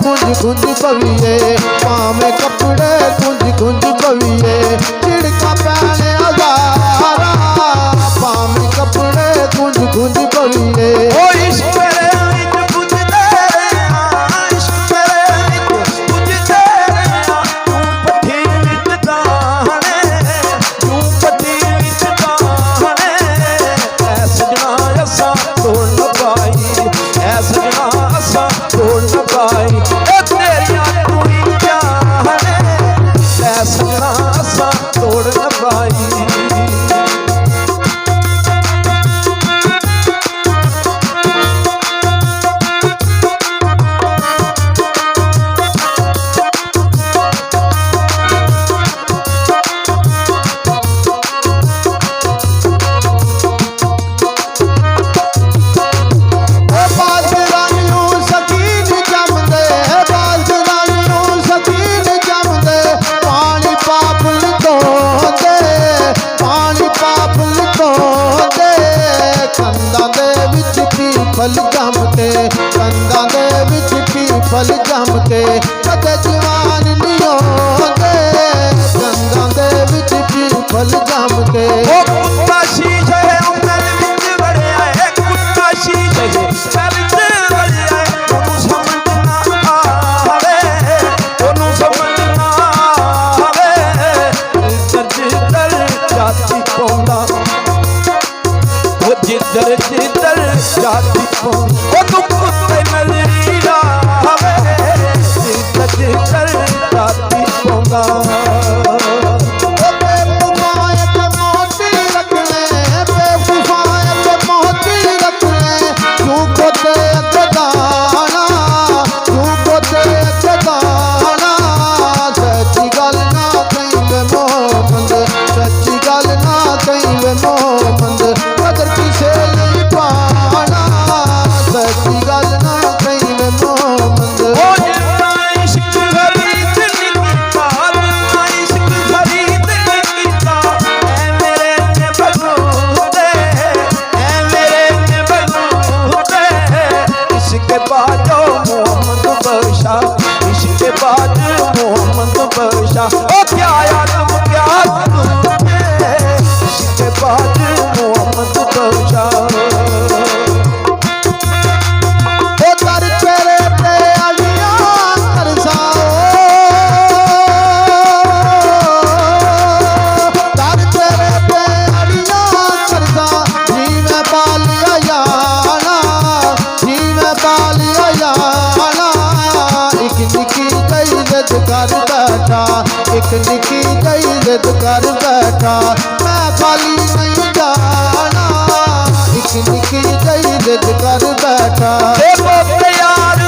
गुंज गुंज पविए, भावे कपड़े गुंज गुंज पविए, झिड़का पैने हजारा, भावे कपड़े गुंज गुंज पविए। ओ इश्क मेरे विच पुजदे रहा, इश्क मेरे विच पुजदे रहा, तू पट्ठी विच दाने, तू पट्ठी विच दाने, ऐ सजना असां तोड़ न पाई, ऐ सजना असां तोड़ न पाई, ओ तेरियां तू ही जाने, ऐ सजना असां तोड़ न पाई। फल जम के कंधां दे विच पीपल जम के, कदे जवान नहीं होंदे कंधां दे विच पीपल जम के। ओ कुत्ता शीशे उमर विच वड़िया है, कुत्ता शीशे उमर विच वड़िया है, ओनू समझ ना आवे, ओनू समझ ना आवे, जिधर जाती पौंदा, ओ जिधर जिधर जाती पौंदा, ओ तू कुत्ते नजरी आवे, जिधर जिधर जाती पौंदा। इसके बाद मोहम्मद बख्शा, ओ क्या आलम क्या तूने, इसके बाद मोहम्मद बख्शा। ओ दर तेरे ते अलियां करसाओ, दर तेरे ते अलियां करसा, जी मैं पालिया जाना, जी मैं पालिया जाना, एक निकी कई जिद कर बैठा, एक निकी कई जिद कर बैठा, मैं खाली नहीं जाना, एक निकी कई जिद कर बैठा। देखो यार